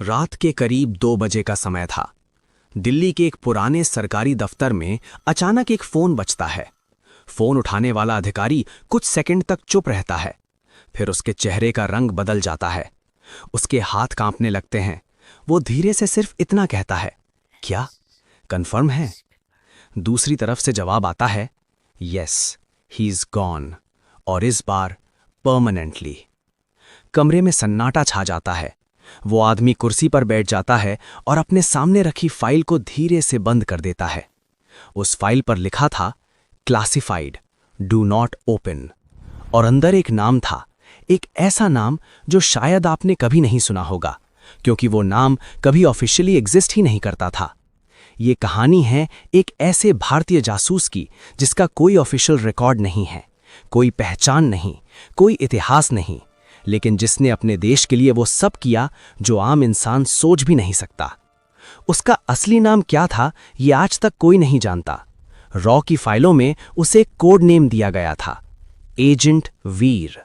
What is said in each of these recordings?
रात के करीब 2 बजे का समय था। दिल्ली के एक पुराने सरकारी दफ्तर में अचानक एक फोन बजता है। फोन उठाने वाला अधिकारी कुछ सेकंड तक चुप रहता है, फिर उसके चेहरे का रंग बदल जाता है। उसके हाथ कांपने लगते हैं। वो धीरे से सिर्फ इतना कहता है, क्या कंफर्म है? दूसरी तरफ से जवाब आता है, यस, ही इज गॉन, और इस बार परमानेंटली। कमरे में सन्नाटा छा जाता है। वो आदमी कुर्सी पर बैठ जाता है और अपने सामने रखी फाइल को धीरे से बंद कर देता है। उस फाइल पर लिखा था, क्लासिफाइड, डू नॉट ओपन, और अंदर एक नाम था, एक ऐसा नाम जो शायद आपने कभी नहीं सुना होगा, क्योंकि वो नाम कभी ऑफिशियली एग्जिस्ट ही नहीं करता था। ये कहानी है एक ऐसे भारतीय जासूस की जिसका कोई ऑफिशियल रिकॉर्ड नहीं है, कोई पहचान नहीं, कोई इतिहास नहीं, लेकिन जिसने अपने देश के लिए वो सब किया जो आम इंसान सोच भी नहीं सकता। उसका असली नाम क्या था ये आज तक कोई नहीं जानता। रॉ की फाइलों में उसे एक कोड नेम दिया गया था, एजेंट वीर।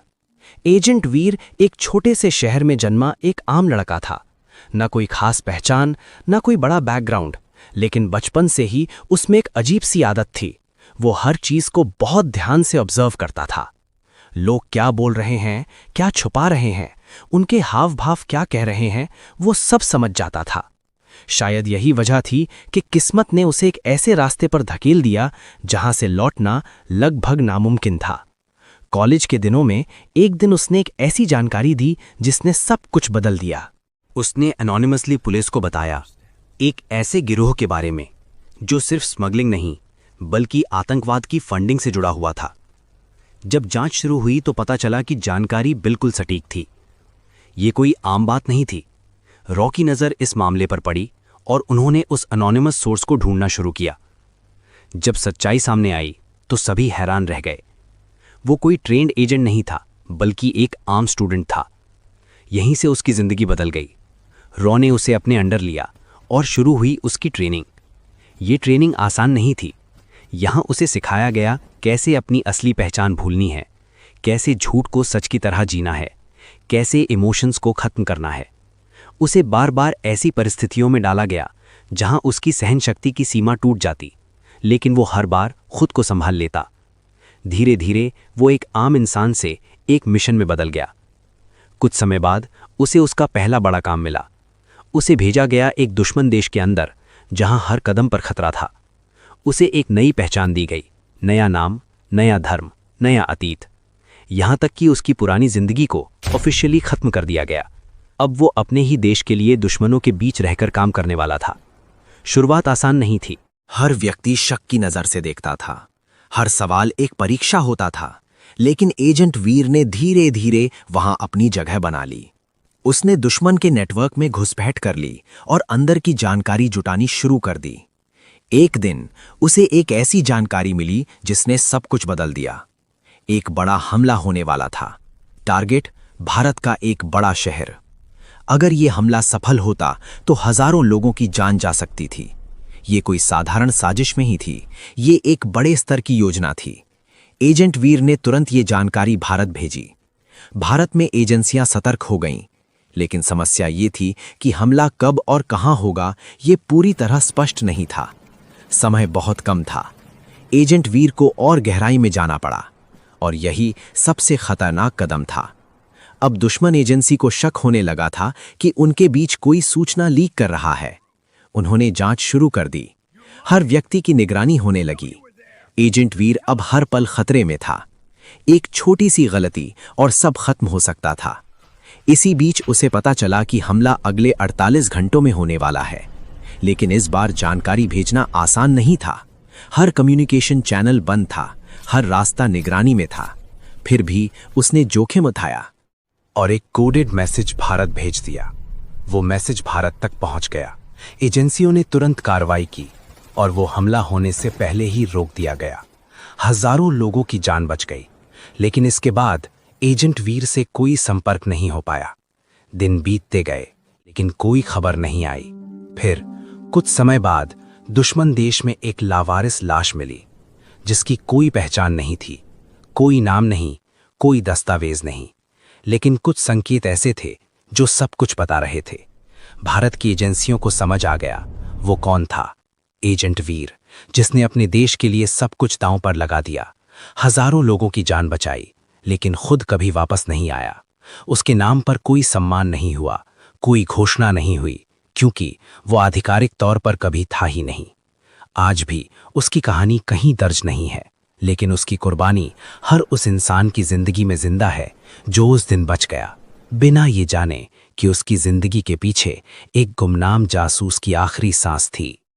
एजेंट वीर एक छोटे से शहर में जन्मा एक आम लड़का था। न कोई खास पहचान, न कोई बड़ा बैकग्राउंड, लेकिन बचपन से ही उसमें एक अजीब सी आदत थी। वो हर चीज को बहुत ध्यान से ऑब्जर्व करता था। लोग क्या बोल रहे हैं, क्या छुपा रहे हैं, उनके हाव भाव क्या कह रहे हैं, वो सब समझ जाता था। शायद यही वजह थी कि किस्मत ने उसे एक ऐसे रास्ते पर धकेल दिया जहां से लौटना लगभग नामुमकिन था। कॉलेज के दिनों में एक दिन उसने एक ऐसी जानकारी दी जिसने सब कुछ बदल दिया। उसने एनोनिमसली पुलिस को बताया, एक ऐसे गिरोह के बारे में जो सिर्फ स्मगलिंग नहीं बल्कि आतंकवाद की फंडिंग से जुड़ा हुआ था। जब जांच शुरू हुई तो पता चला कि जानकारी बिल्कुल सटीक थी। ये कोई आम बात नहीं थी। रॉ की नज़र इस मामले पर पड़ी और उन्होंने उस अनोनिमस सोर्स को ढूंढना शुरू किया। जब सच्चाई सामने आई तो सभी हैरान रह गए। वो कोई ट्रेंड एजेंट नहीं था बल्कि एक आम स्टूडेंट था। यहीं से उसकी जिंदगी बदल गई। रॉ ने उसे अपने अंडर लिया और शुरू हुई उसकी ट्रेनिंग। ये ट्रेनिंग आसान नहीं थी। यहाँ उसे सिखाया गया कैसे अपनी असली पहचान भूलनी है, कैसे झूठ को सच की तरह जीना है, कैसे इमोशंस को खत्म करना है। उसे बार बार ऐसी परिस्थितियों में डाला गया जहां उसकी सहन शक्ति की सीमा टूट जाती, लेकिन वो हर बार खुद को संभाल लेता। धीरे धीरे वो एक आम इंसान से एक मिशन में बदल गया। कुछ समय बाद उसे उसका पहला बड़ा काम मिला। उसे भेजा गया एक दुश्मन देश के अंदर जहां हर कदम पर खतरा था। उसे एक नई पहचान दी गई, नया नाम, नया धर्म, नया अतीत, यहां तक कि उसकी पुरानी जिंदगी को ऑफिशियली खत्म कर दिया गया। अब वो अपने ही देश के लिए दुश्मनों के बीच रहकर काम करने वाला था। शुरुआत आसान नहीं थी। हर व्यक्ति शक की नजर से देखता था, हर सवाल एक परीक्षा होता था, लेकिन एजेंट वीर ने धीरे धीरे वहां अपनी जगह बना ली। उसने दुश्मन के नेटवर्क में घुसपैठ कर ली और अंदर की जानकारी जुटानी शुरू कर दी। एक दिन उसे एक ऐसी जानकारी मिली जिसने सब कुछ बदल दिया। एक बड़ा हमला होने वाला था। टारगेट भारत का एक बड़ा शहर। अगर ये हमला सफल होता तो हजारों लोगों की जान जा सकती थी। ये कोई साधारण साजिश नहीं थी, ये एक बड़े स्तर की योजना थी। एजेंट वीर ने तुरंत ये जानकारी भारत भेजी। भारत में एजेंसियां सतर्क हो गईं, लेकिन समस्या ये थी कि हमला कब और कहां होगा ये पूरी तरह स्पष्ट नहीं था। समय बहुत कम था। एजेंट वीर को और गहराई में जाना पड़ा, और यही सबसे खतरनाक कदम था। अब दुश्मन एजेंसी को शक होने लगा था कि उनके बीच कोई सूचना लीक कर रहा है। उन्होंने जांच शुरू कर दी। हर व्यक्ति की निगरानी होने लगी। एजेंट वीर अब हर पल खतरे में था। एक छोटी सी गलती और सब खत्म हो सकता था। इसी बीच उसे पता चला कि हमला अगले 48 घंटों में होने वाला है, लेकिन इस बार जानकारी भेजना आसान नहीं था। हर कम्युनिकेशन चैनल बंद था, हर रास्ता निगरानी में था। फिर भी उसने जोखिम उठाया और एक कोडेड मैसेज भारत भेज दिया। वो मैसेज भारत तक पहुंच गया। एजेंसियों ने तुरंत कार्रवाई की और वो हमला होने से पहले ही रोक दिया गया। हजारों लोगों की जान बच गई, लेकिन इसके बाद एजेंट वीर से कोई संपर्क नहीं हो पाया। दिन बीतते गए, लेकिन कोई खबर नहीं आई। फिर कुछ समय बाद दुश्मन देश में एक लावारिस लाश मिली, जिसकी कोई पहचान नहीं थी, कोई नाम नहीं, कोई दस्तावेज नहीं, लेकिन कुछ संकेत ऐसे थे जो सब कुछ बता रहे थे। भारत की एजेंसियों को समझ आ गया वो कौन था। एजेंट वीर, जिसने अपने देश के लिए सब कुछ दांव पर लगा दिया, हजारों लोगों की जान बचाई, लेकिन खुद कभी वापस नहीं आया। उसके नाम पर कोई सम्मान नहीं हुआ, कोई घोषणा नहीं हुई, क्योंकि वो आधिकारिक तौर पर कभी था ही नहीं। आज भी उसकी कहानी कहीं दर्ज नहीं है, लेकिन उसकी कुर्बानी हर उस इंसान की जिंदगी में जिंदा है जो उस दिन बच गया, बिना ये जाने कि उसकी जिंदगी के पीछे एक गुमनाम जासूस की आखिरी सांस थी।